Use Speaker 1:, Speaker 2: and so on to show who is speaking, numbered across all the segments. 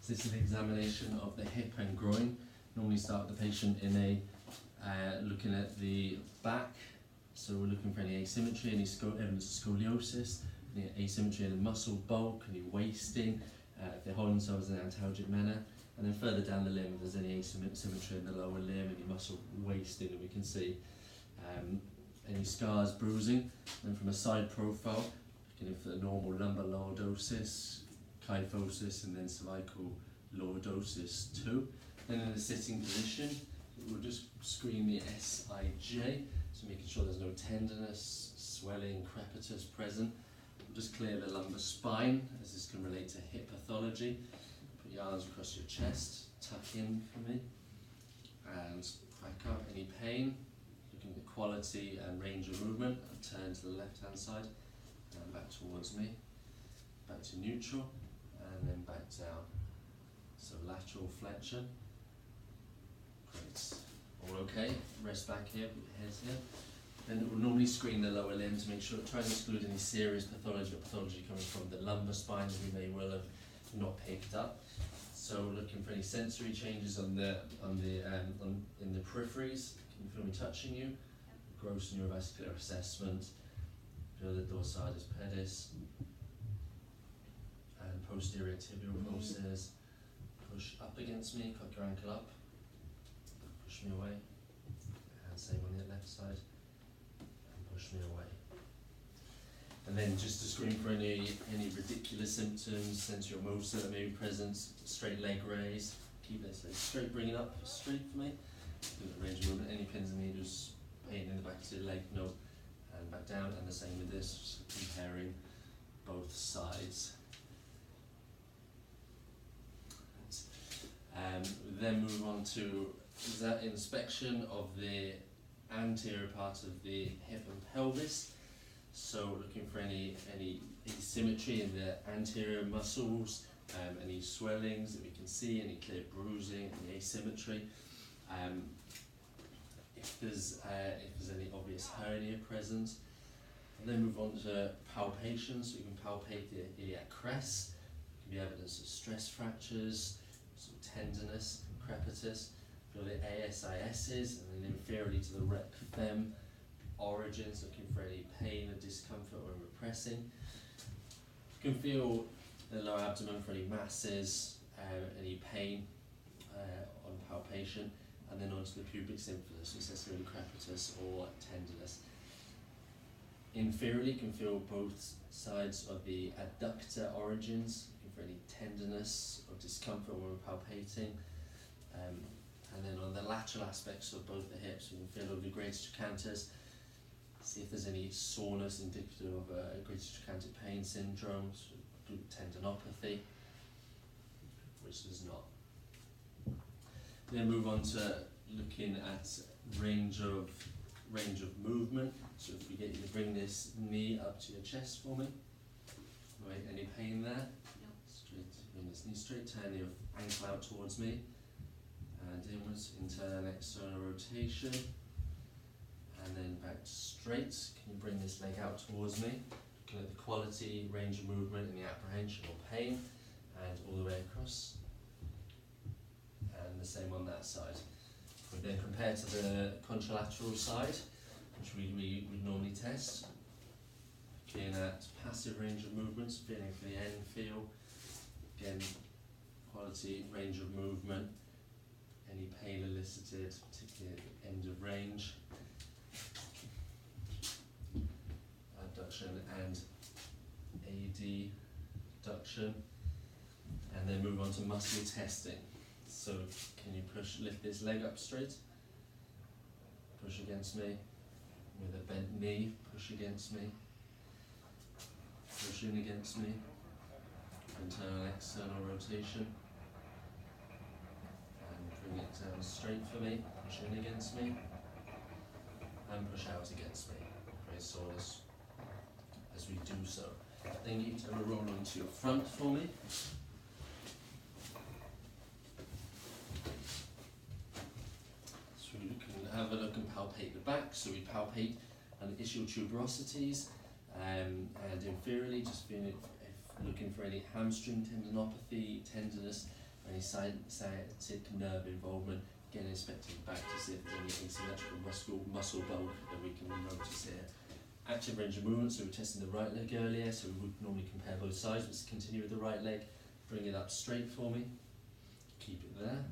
Speaker 1: So this is an examination of the hip and groin. Normally start the patient in a looking at the back. So we're looking for any asymmetry, any evidence of scoliosis, any asymmetry in the muscle bulk, any wasting, if they're holding themselves in an antalgic manner. And then further down the limb, if there's any asymmetry in the lower limb, any muscle wasting that we can see. Any scars, bruising. Then from a side profile, looking for the normal lumbar lordosis, kyphosis, and then cervical lordosis too. Then in the sitting position, we'll just screen the SIJ, so making sure there's no tenderness, swelling, crepitus present. We'll just clear the lumbar spine, as this can relate to hip pathology. Put your arms across your chest, tuck in for me, and back up. Any pain, looking at quality and range of movement, and turn to the left hand side, and back towards me, back to neutral, and then back down. So lateral flexion. Great. All okay. Rest back here, put your heads here. Then we'll normally screen the lower limb to make sure, try and exclude any serious pathology or pathology coming from the lumbar spine that we may well have not picked up. So looking for any sensory changes in the peripheries. Can you feel me touching you? Gross neurovascular assessment. Feel the dorsalis pedis and posterior tibial process. Push up against me, cock your ankle up. Push me away. And same on the left side. And push me away. And then just to screen for any ridiculous symptoms, sensory or motor that may be present, straight leg raise. Keep this leg straight, bring it up straight for me. Do the range of movement, any pins and needles, pain in the back of the leg, no. And back down, and the same with this, just comparing both sides. Then move on to that inspection of the anterior part of the hip and pelvis. So looking for any asymmetry in the anterior muscles, any swellings that we can see, any clear bruising, any asymmetry. If there's any obvious hernia present. And then move on to palpation, so you can palpate the iliac crest. There can be evidence of stress fractures, some tenderness, crepitus. Feel the ASISs, and then inferiorly to the rec-fem origins, looking for any pain or discomfort when repressing. You can feel the lower abdomen for any masses, any pain on palpation, and then onto the pubic symphysis, so it's really crepitus or tenderness. Inferiorly, you can feel both sides of the adductor origins, looking for any tenderness or discomfort when we're palpating. And then on the lateral aspects of both the hips, we can feel obliquatus trochanterus. See if there's any soreness indicative of a greater trochanteric pain syndrome, glute tendinopathy, which there's not. Then move on to looking at range of movement. So if we get you to bring this knee up to your chest for me. Right, any pain there?
Speaker 2: No.
Speaker 1: Straight, bring this knee straight, turn your ankle out towards me. And inwards, internal and external rotation. And then back straight. Can you bring this leg out towards me? Looking at the quality, range of movement, and the apprehension or pain. And all the way across. And the same on that side. We then compare to the contralateral side, which we would normally test. Looking at passive range of movements, feeling for the end feel. Again, quality, range of movement. Any pain elicited, particularly at the end of range. Abduction and adduction. And then move on to muscle testing. So can you lift this leg up straight? Push against me. With a bent knee, push against me. Push in against me. Internal, external rotation. Bring it down straight for me, push in against me, and push out against me. Create soreness as we do so. Then you turn a roll onto your front for me. So we can have a look and palpate the back. So we palpate and ischial tuberosities, and inferiorly, just feeling if looking for any hamstring tendinopathy, tenderness, any sciatic nerve involvement, again inspecting back to see if there's any asymmetrical muscle bulk that we can notice here. Active range of movement, so we're testing the right leg earlier, so we would normally compare both sides. Let's continue with the right leg, bring it up straight for me, keep it there,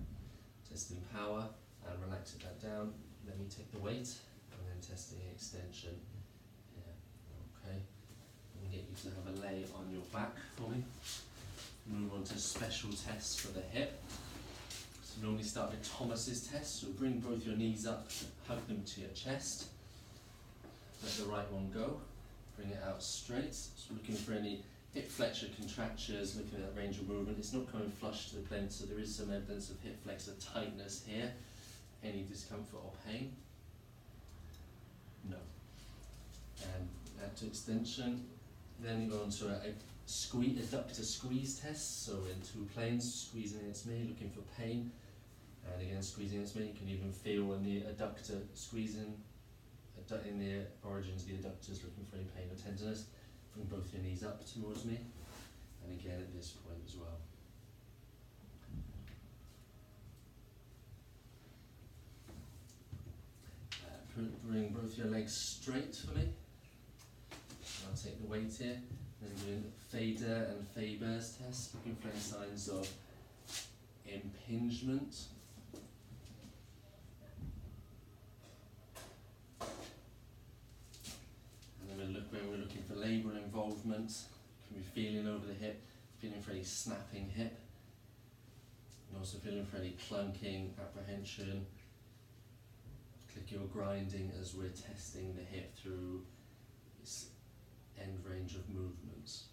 Speaker 1: testing power, and relax that down. Let me take the weight, and then testing extension here. Okay, and get you to have a lay on your back for me. Move on to special tests for the hip. So normally start with Thomas's test, so bring both your knees up, hug them to your chest. Let the right one go, bring it out straight. So looking for any hip flexor contractures, looking at that range of movement. It's not coming flush to the plinth, so there is some evidence of hip flexor tightness here. Any discomfort or pain? No. And that to extension. Then you go on to a adductor squeeze test, so in two planes, squeezing against me, looking for pain. And again, squeezing against me. You can even feel when the adductor squeezing in the origins of the adductors, looking for any pain or tenderness. Bring both your knees up towards me, and again at this point as well. Bring both your legs straight for me. I'll take the weight here. Then doing Fader and Faber's test, looking for any signs of impingement. We're looking for labral involvement, can be feeling over the hip, feeling for any snapping hip, and also feeling for any clunking, apprehension, clicking or grinding as we're testing the hip through its end range of movements.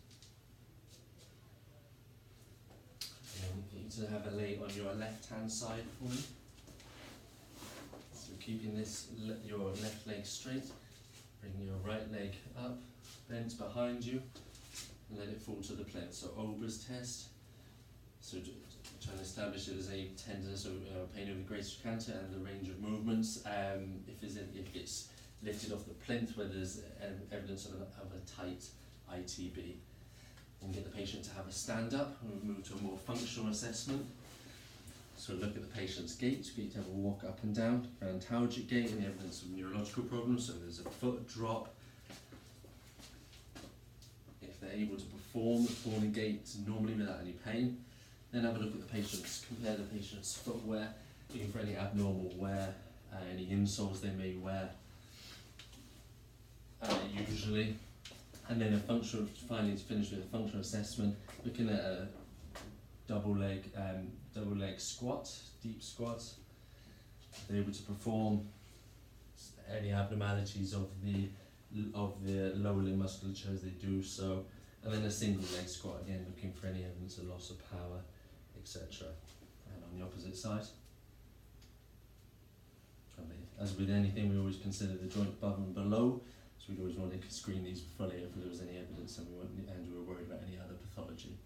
Speaker 1: And you need to have a lay on your left hand side for me. So keeping your left leg straight. Bring your right leg up, bent behind you, and let it fall to the plinth. So Ober's test. So trying to establish it as a tenderness or pain over the greater trochanter and the range of movements. If it's lifted off the plinth where there's evidence of a tight ITB. And get the patient to have a stand up, and we move to a more functional assessment. So look at the patient's gait, you get to have a walk up and down, antalgic gait, any evidence of neurological problems, so there's a foot drop. If they're able to perform the falling gait normally without any pain, then have a look at the patient's, compare the patient's footwear, looking for any abnormal wear, any insoles they may wear, usually. And then finally to finish with a functional assessment, looking at a double leg squat, deep squat. They're able to perform any abnormalities of the lower limb musculature as they do so, and then a single leg squat again, looking for any evidence of loss of power, etc. And on the opposite side. As with anything, we always consider the joint above and below, so we'd always want to screen these fully if there was any evidence and we were worried about any other pathology.